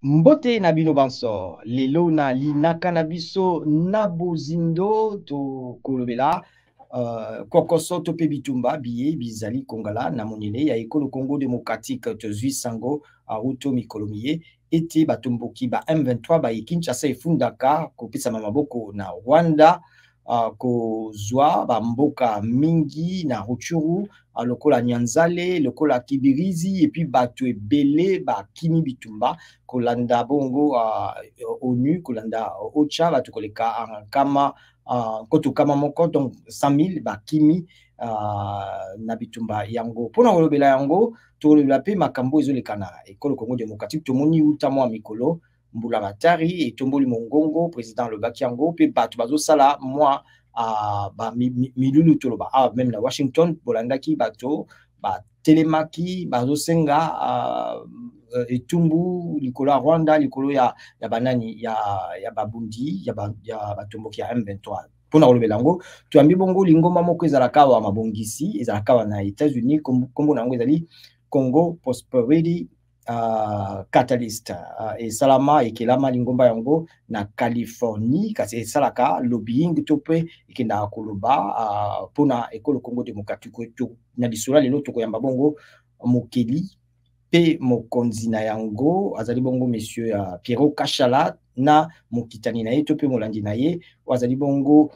Mbote na bino banso lelo na linaka na biso na bozindo to kolobela kokoso to pe bitumba biye bizali kongala na monene ya ekolo Congo démocratique tozwi sango auto mikolomiye ete batomboki ba M23 ba Kinshasa efundaka kopesa maboko na Rwanda kozwa ba mboka mingi na Ruchuru lokola Nyanzale lokola Kibirizi et puis bato ebele bakimi bitumba kolanda bongo ONU kolanda OCHA bato koleka kama koto kama moko donc 100 000 bakimi na bitumba yango mpona kolobela yango tolobela pe makambo ezoleka na ekolo Congo démocratique tomoni uta mwa mikolo mbula matari etomboli mongongo président alobaki yango pe bato bazosala mwa milulu toloba même na Washington bolandaki bato batelemaki bazosenga etumbu likolo ya Rwanda likolo ya banani ya babundi ya batomboki ya M23 mpona kolobela yango toyambi bongo lingomba moko ezalaka wa mabongisi ezalaka wa na États-Unis kombo na yango ezali Congo Prosperity Catalyst esalama ekelama lingomba yango na Californie kasi esalaka lobbying to pe ekendaka koloba mpona ekolo Congo démocratique na lisolo lelo tokoyamba bongo mokeli pe mokonzi na yango azali bongo monsieur Pierrot Kachala na mokitani na ye to pe molandi na ye azali bongo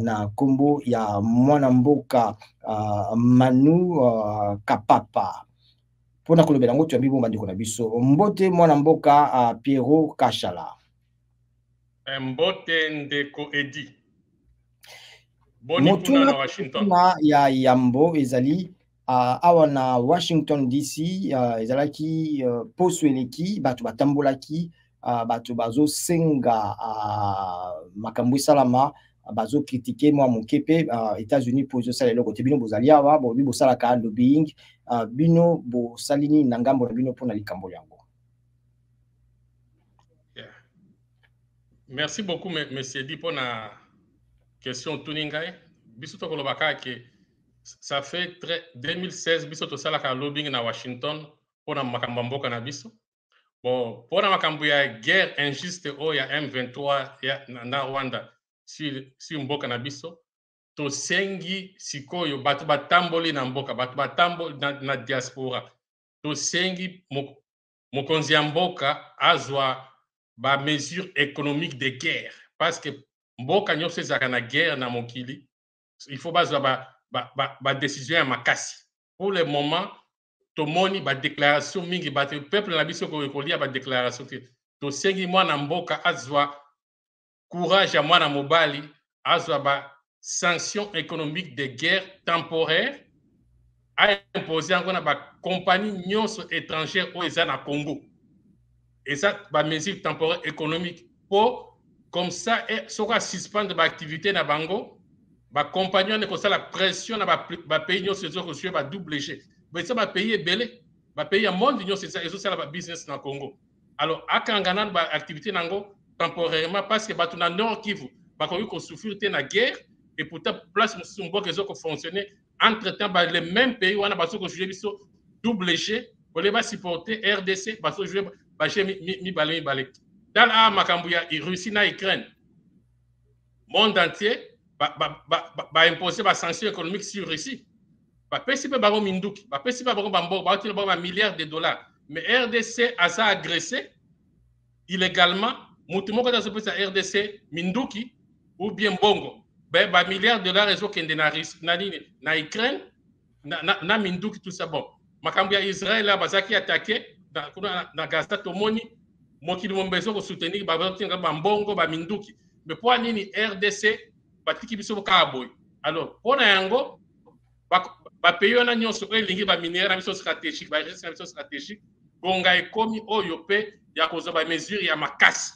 na kombo ya mwana mboka Manu Kapapa mpona kolobela yango toyambi bongo bandeko na biso mbote mwana mboka Pierrot Kachala. Mbote ndeko Edi boni kuna na Washington ya yambo ezali awa na Washington DC ezalaki poso eleki bato batambolaki bato bazosenga makambo esalama bazokritike mwa moke pe États-Unis po ezosala eloko te bino bozali awa bobi bosalaka lobbying bino bosali nini na ngambo na bino mpona likambo yango. Merci beaucoup monsieur Di pour la question tuningai biso to kolobaka ke ça fait 2016 biso to salaka lobbying na Washington pour na makambo mboka na biso bon pour na makambo ya guerre injuste o ya M23 ya na Rwanda si mboka na biso to sengi sikoyo bato batamboli na mboka bato batamboli na diaspora to sengi mokonzi ya mboka azwa ba mesure économique de guerre parce que mboka nyonso ezalaka na guerre na mokili il faut bazwa ba décision ya makasi pour le moment tomoni ba déclaration mingi ba peuple na biso ko kolia ba déclaration te to sengi mwana mboka azwa courage ya mwana mobali azwa ba sanction économique de guerre temporaire a imposé encore na ba compagnie nyonso étrangère o eza na Congo et ça ba mesure temporaire économique pour comme ça soka suspendre ba activité na bango ba compagnie ne ko sala pression na ba pays nyonso ezo ko suivre ba double G mais ça ba pays ebele ba pays ya monde nyonso ezo sala ba business na Congo alors akangana ba activité nango temporairement parce que batu na Nord Kivu ba ko souffrir te na guerre et pourtant place mususu mboka ezo ko fonctionner entre temps ba les mêmes pays wana ba so ko jouer biso double G pour les ba supporter RDC ba so jouer ba chez mi balé dans la makambu ya Russie na Ukraine monde entier ba imposer ba sanction économique sur Russie ba pesi pe bango minduki ba pesi ba bango bambo ba tilo ba milliards de dollars mais RDC a ça agressé illégalement mutu moko dans ce pays RDC minduki ou bien bongo ba milliards de dollars ezo kende na Russie na Ukraine na minduki tout ça bon makambu ya Israël là bazaki attaqué na Gaza tomoni mokili mombezo ko soutenir ba mbongo ba minduki mais pour nini RDC batiki biso ka boy alors pona yango ba pays wana nyonso elingi ba minéraux biso stratégique ba risque biso stratégique bonga ekomi oyo pe ya kozo ba mesure ya makasi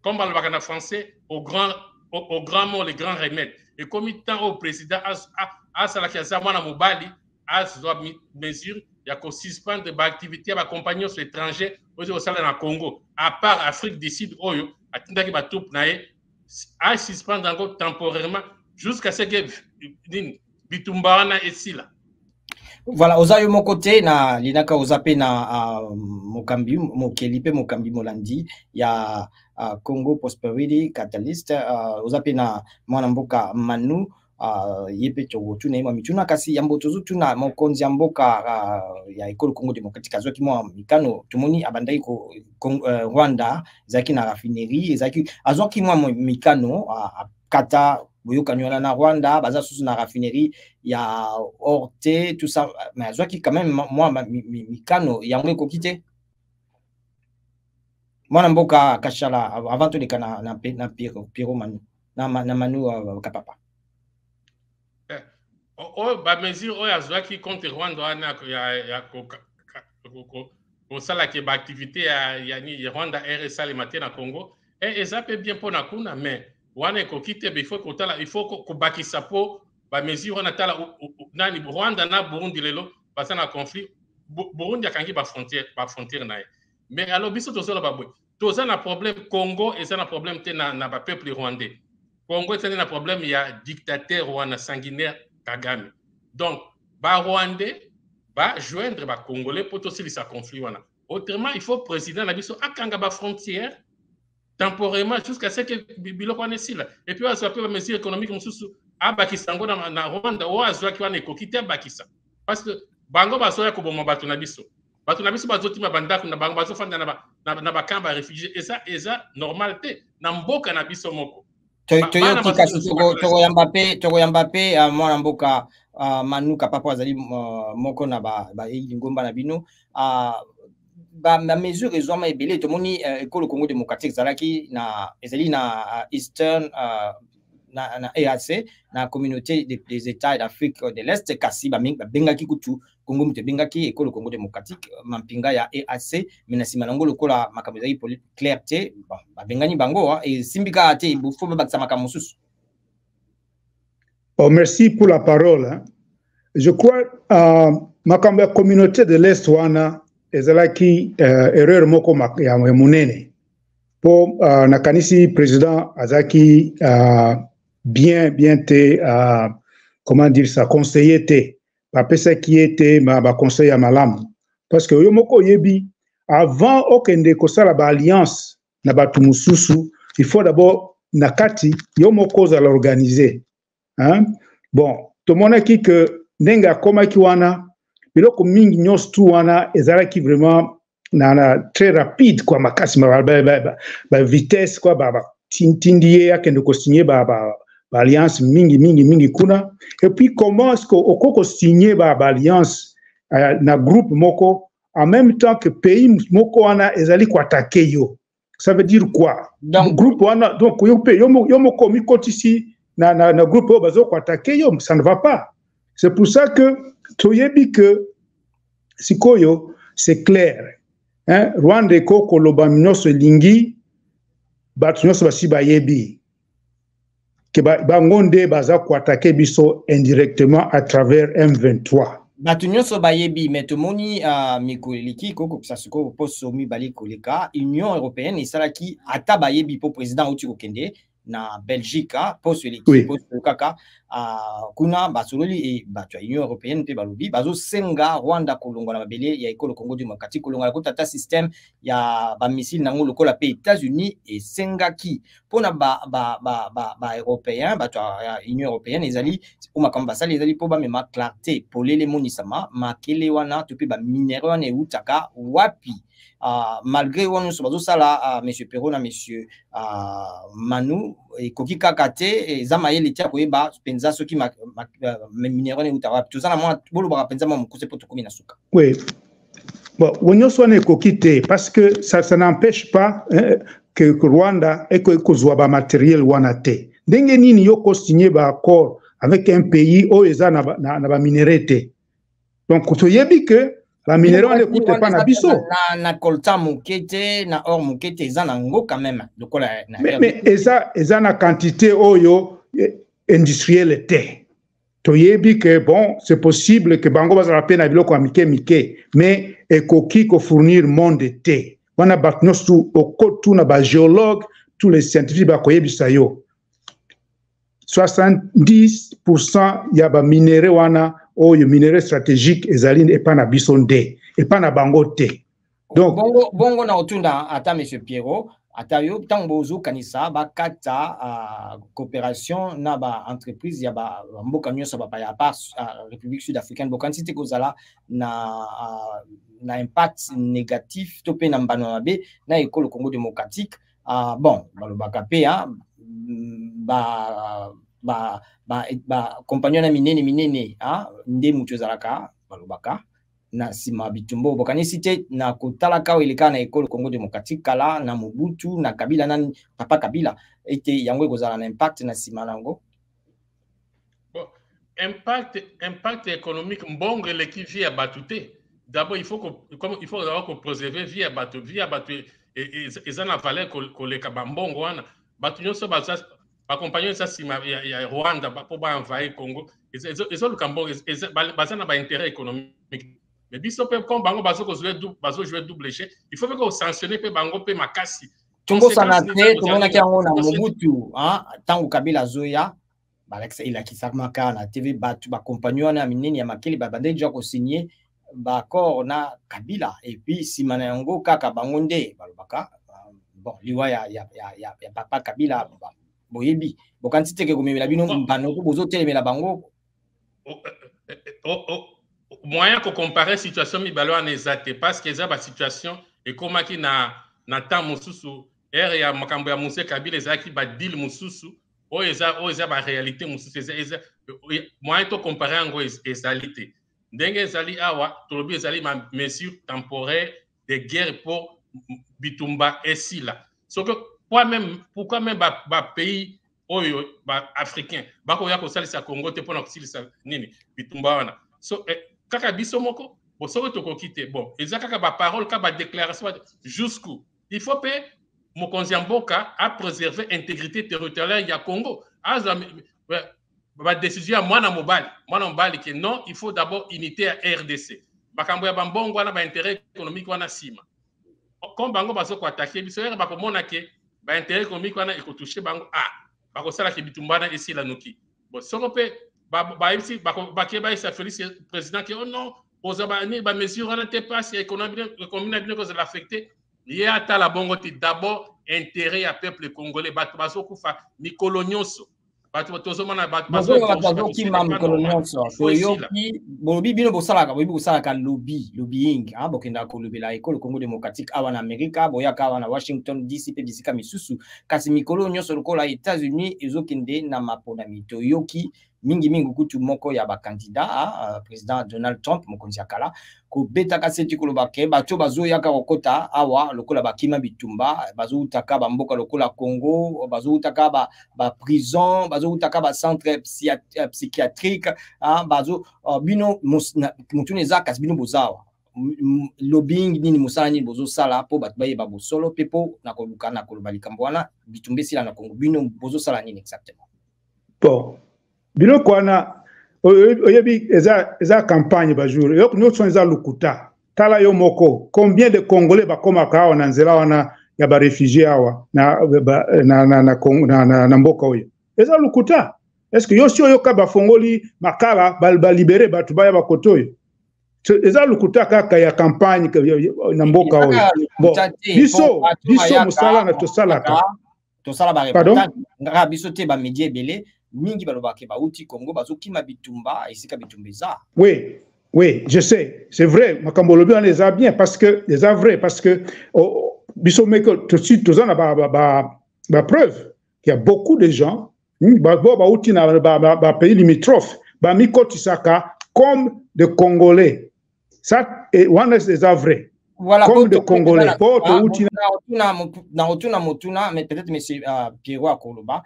comme ba le français au grand mot les grands remèdes et comme temps au président asala kiasa mwana mobali azwa mesure ya ko suspendre ba activité ba compagnie étrangère au sala na Congo à part Afrique du Sud oyo atindaki ba troupe na ye a suspendre encore temporairement jusqu'à ce que bitumba wana esila Voilà, ozayo mon côté na linaka ozape na mokambi mokelipe mokambi molandi ya Congo Prosperity Catalyst ozape na mwana mboka Manu yepe to tuna ima mituna kasi yambo tozu tuna mokonzi ya mboka ya ekolo Congo Démocratique azwaki mwa mikano tumoni abandaki ko Rwanda zaki na raffinerie zaki azwaki mwa mikano kata boyokani wana na Rwanda baza susu na raffinerie ya Orte tout ça mais azwaki quand même moi mikano yango ekoki te mwana mboka Kashala avant to leka na Piro Manu na Manu Kapapa ba mesure oyo azwaki contre Rwanda wana ya kosala ke ba activité ya Rwanda RSA le matin na Congo eza pe bien mpona kuna mais wana ekoki te il faut kobakisa po ba mesure wana tala nani Rwanda na Burundi lelo baza na conflit Burundi akangi ba frontière na ye mais alors biso tozola babwe toza na problème Congo eza na problème te na ba peuple rwandais Congo eza na problème ya dictateur wana sanguinaire Kagame donc ba Rwandais ba joindre ba Congolais pour tosilisa conflit wana autrement il faut président na biso akanga ba frontière temporairement jusqu'à ce que biloko wana esila et puis azwa pe ba mesure économique mosusu abakisa yango na Rwanda oyo azwaki wana ekoki te abakisa parce que bango bazoya koboma bato na biso bazotima bandako na bango bazofanda na bakamba ya réfugié eza normal te na mboka na biso moko toyoki kasi tokoyamba pe mwana mboka Manu Kapapa azali moko na lingomba na bino ba mesure ezwama ebele tomoni ekolo Congo Démocratique ezali na Eastern na EAC na communauté des États d'Afrique de l'Est kasi bengaki kutu Congo mutu bengaki ekolo Congo Démocratique mampinga ya EAC mena sima nango lokola makambo ezali clair te babengani bango esimbika te bufo babakisa makambo mosusu. Oh, merci pour la parole. Je crois makambo ya communauté de l'Est wana ezalaki erreur moko ya munene po nakanisi président azaki bien te comment dire ça conseiller te bapesa ki ete ba conseil ya malamu parce que yo moko yebi avant okende kosala ba alliance na batu mususu il faut d'abord nakati yo moko za l'organiser hein bon tomonaki que ndenga komaki wana biloko mingi nyonso tu wana ezalaki vraiment na très rapide quoi makasi ba vitesse quoi ba tindie akende ko signer ba alliance mingi kuna et puis comment est-ce que okoko signer ba alliance na groupe moko en même temps que pays moko wana ezali ko attaquer yo ça veut dire quoi donc groupe wana donc yo moko mi kotisi na groupe bazo ko attaquer yo ça ne va pas c'est pour ça que toyebi que sikoyo c'est clair hein Rwanda ko koloba nyonso lingi batu nyonso basi bayebi que bangonde baza ko attaquer biso indirectement à travers M23 batu nyonso bayebi mais tomoni mikoliki koko sasuko poso mibali koleka Union européenne esalaki ata bayebi po président uti kokende na Belgique poso eleki poso kaka kuna basololi e bato ya Union européenne pe balobi bazo senga Rwanda kolongola mabele ya ekolo Congo Démocratique kolongola kotata système ya ba missile nango lokola pe États-Unis et sengaki pona ba européen bato ya Union européenne ezali o makambo basali ezali po ba mema clarté polele monisama makele wana to pe ba minéraux wana eutaka wapi malgré wana so bazo sala monsieur Perron na monsieur Manu ekoki kaka te ezama yele tia koyeba penza soki minéraux euta wapi tozana mwa bolo ba penza mwa mukuse poto komi na suka. Oui. Bon, on soit ekoki te parce que ça n'empêche pas que Rwanda ekozwa ba matériel wana te. Ndenge nini yo ko signer ba accord avec un pays o eza na ba minéraux te. Donc toyebi que la minéraux ne coûte pas na biso na coltan mukete na or mukete eza na ngo quand même lokola mais eza na quantité oyo industrielle te toyebi que bon c'est possible que bango bazala pe na biloko mike mais ekoki ko fournir monde te wana batnosu okotu na ba géologue tous les scientifiques ba koyebisa yo 70% ya ba minéraux wana oyo minerai stratégique ezali epa na biso nde epa na bango te. Donc bongo na otunda ata monsieur Pierrot ata yo tango bozo kanisa bakata coopération na ba entreprise ya ba mboka nyonso ba ya pas République sud-africaine bokanisi te kozala na impact négatif to pe na mbano mabe na ekolo Congo démocratique. Bon balobaka pe ba compagnon na minene nde mutu ezalaka balobaka na sima bitumbo bokanisi te na kotalaka eleka na ekolo Congo démocratique kala na Mobutu na Kabila na papa Kabila ete yango ekozala na impact na sima nango. Bon, impact économique mbongo eleki via batute. D'abord il faut d'abord préserver via batu eza na valeur koleka bambongo wana batu nyonso accompagner ça sima ya Rwanda po ba envahir Congo ezoluka mbongo baza na ba intérêt économique. Mais biso pe comme bango bazo jouer double jeu, il faut que sanctionner pe bango pe makasi. Tongo sanate tomona ki yango na Mobutu tango Kabila zoya balakisa ilakisaka na TV batu ba compagnon na minene ya makeli babande déjà ko signer ba accord na Kabila et puis simana yango kaka bango nde balobaka bon liwa ya papa Kabila boyebi bokanisi te ke komemela bino mbano ko bozo telemela bango moyen ko comparer situation mibalo en exacte parce que ça ba situation et comment qui na temps mususu ere ya makambo ya Muse Kabila ezaki ba deal mususu o eza ba réalité mususu eza moyen to comparer ngo ezalité ndenge ezali awa tolobi ezali ma mesure temporaire de guerre pour bitumba esila so que pourquoi même ba pays oyo ba africain bako ya ko salisa Congo te pona ko salisa nini bitumba wana so kaka biso moko bo soko toko kite bon ezaka kaka ba parole ka ba déclaration jusqu'où il faut pe mokonzi mboka a préserver intégrité territoriale ya Congo aza ba décision mwana mobali que non il faut d'abord unité à RDC bakambo ya bambongo wana ba intérêt économique wana sima comme bango bazo ko attaquer biso yera ba komona ke ba intérêt économique wana eko toucher bango bako sala ke bitumbana esila noki bon soko pe ba ici ba ke ba sa Félix président que oh non ozabani ba mesure wana te passe économique bien que ça l'affecter lié à la bongo d'abord intérêt à peuple congolais bato bazo kufa mikolo nyonso bato tozomona bazo ki mam kolonionso yo ki bolobi bino bosalaka lobbying bokenda kolobela ekolo Congo démocratique awa na Amerika boyaka awa na Washington DC pe bisika misusu kasi mikolo nyonso lokola États-Unis ezokende na mapona mito yoki mingi kutu moko ya ba candidat président Donald Trump mokonzi akala ko beta kaseti kolobake bato bazoyaka kokota awa lokola bakima bitumba bazotaka ba mboka lokola Congo bazotaka ba prison bazotaka ba centre psychiatrique bazo bino mutune zaka bino bozawa lobbying nini musala nini bozo sala po bato baye babosolo pepo na koluka na kolobalika mbwana bitumbe sila na Congo bino bozo sala nini exactement bon bino kwana oyebi eza campagne ba jour yo nyotso eza lukuta tala yo moko combien de Congolais bakoma kawa na nzela wana ya ba réfugiés awa na mboka oyo eza lukuta est-ce que yo si yo ka bafongoli makala ba libérer batu baya bakoto oyo eza lukuta kaka ya campagne na mboka oyo bon biso musala na tosala ba reportage biso te ba média belé mingi balobake bauti Congo bazokima bitumba esika bitumbeza. Oui, je sais, c'est vrai. Makambo lobi on les a bien parce que les a vrai parce que biso meko tout de suite tozana ba preuve qu'il y a beaucoup de gens bauti na ba pays limitrophes ba mikotisaka comme de Congolais. Ça et one is les a vrai. Voilà, comme de Congolais. Motuna mais peut-être monsieur Pierrot akoloba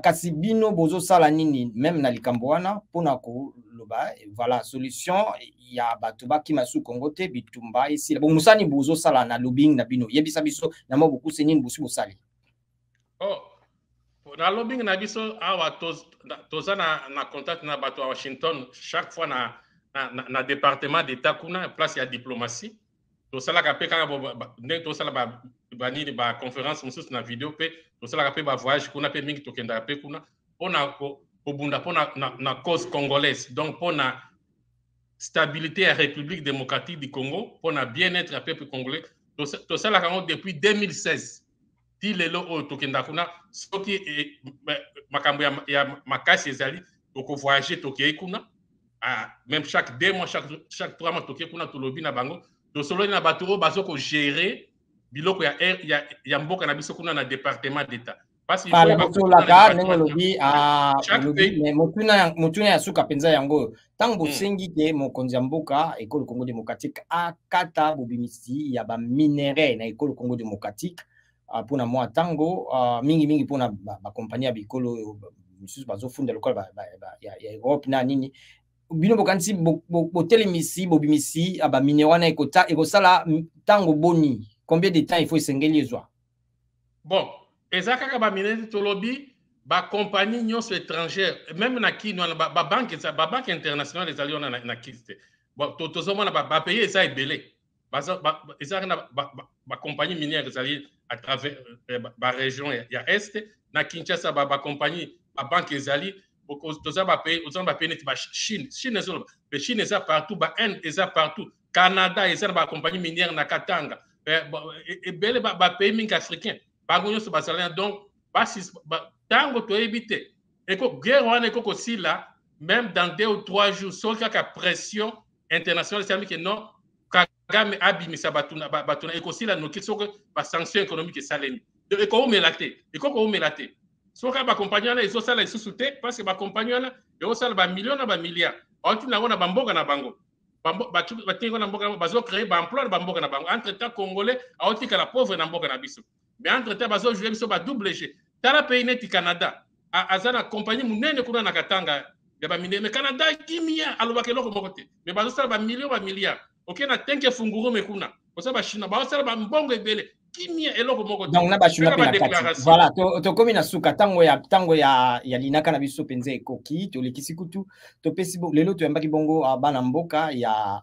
kasi bino bozo sala nini même na likambo wana pona ko loba voilà solution ya bato bakima su Congo te bitumba ici bon musani bozo sala na lobbying na bino yebisa biso na mo beaucoup senini bosu bosali na lobbying na biso awa toza na contact na bato à Washington chaque fois na département d'état kuna place ya diplomatie tosala ka pe kaka ndenge tosala banini ba conférence mususu na vidéo pe tosala ka pe ba voyage kuna pe mingi tokenda pe kuna pona obunda pona na cause congolaise donc pona stabilité à la République démocratique du Congo, pour le bien-être du peuple congolais. Tout ça, depuis 2016. Si les lots tokendakuna, ce qui est makasi ezali, toko voyager tokekuna, même chaque 2 mois, chaque 3 mois tokekuna tolobi na bango, to solo na baturo bazoko gérer biloko ya mboka na biso kuna na département d'état. Parce qu'il faut la lobby à lobby mais motuna ya suka penza yango tango sengi ke mokonzi ya mboka ekolo Congo démocratique akata bobimisi ya ba minerais na ekolo Congo démocratique pour na moi tango mingi pour na ba compagnie ya bikolo misusu bazofunda lokola ya Europe na nini bino bokanisi botelemisi bobimisi ba minerais na ekosala tango boni combien de temps il faut esengeli ezwa bon ezaka ba minerais tolobi ba compagnie nyonso étrangère même na kino ba banque internationale ezali ona na kiste bon tozomona ba pays eza ebele ezaka na ba compagnie minière ezali à travers la région ya est na Kinshasa ba compagnie ba banque ezali toza ba pays net ba Chine ezolo ba Chine eza partout ba Inde eza partout Canada eza ba compagnie minière na Katanga ebele ba pays mingi africain bango nyonso bazali donc tango toyebi te eko guerre wana eko sila même dans 2 ou 3 jours soki kaka pression internationale sami ke non Kagame abimisa batuna ekosila noki soko ba sanction économique esalemi eko omela te soki ba compagnie wana ezosala lisusu te parce que ba compagnie wana ezosala ba millions na ba milliards auti nango na bamboka na bango batingo na mboka bazo créer ba emploi na bamboka na bango entre temps congolais auti kala pauvre na mboka na biso mais entre temps bazo jouer biso ba double jeu tala pays neti Canada azana compagnie munene kuna na Katanga ya ba mine mais Canada kimia alobaka eloko moko te mais bazo sala ba millions ba milliards ok na tenke funguru mekuna kosa ba China bazo sala ba mbongo ebele kimia eloko moko te donc na ba China pe na kati voilà to komi na suka tango ya linaka na biso penze ekoki to lekisi kutu to pesi lelo to yambaki bongo bana mboka ya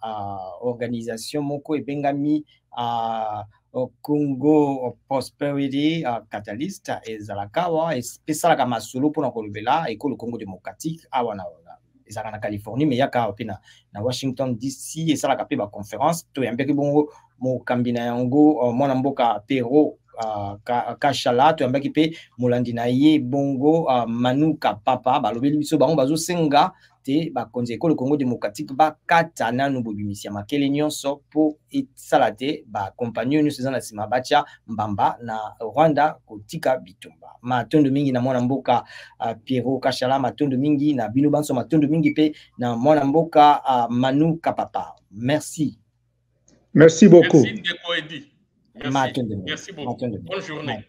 organisation moko ebengami Congo Prosperity Catalyst ezalakawa esalaka masolo mpona kolobela ekolo Congo démocratique awa na ezalaka na Californie mais yaka pe na Washington DC esalaka pe ba conférence to yambaki bongo mokambi na yango mwana mboka Pero Kashala to yambaki pe molandi na ye bongo Manu Kapapa balobeli biso bango bazosenga te bakonzi ekolo Congo démocratique bakata nanu bobimisi ya makele nyonso po esala te bakompagnie nyonso eza na nsima batya mbamba na Rwanda kotika bitumba matondo mingi na mwana mboka Piero Kashala matondo mingi na bino banso matondo mingi pe na mwana mboka Manu Kapapa merci beaucoup merci beaucoup. Merci beaucoup. Bonne journée.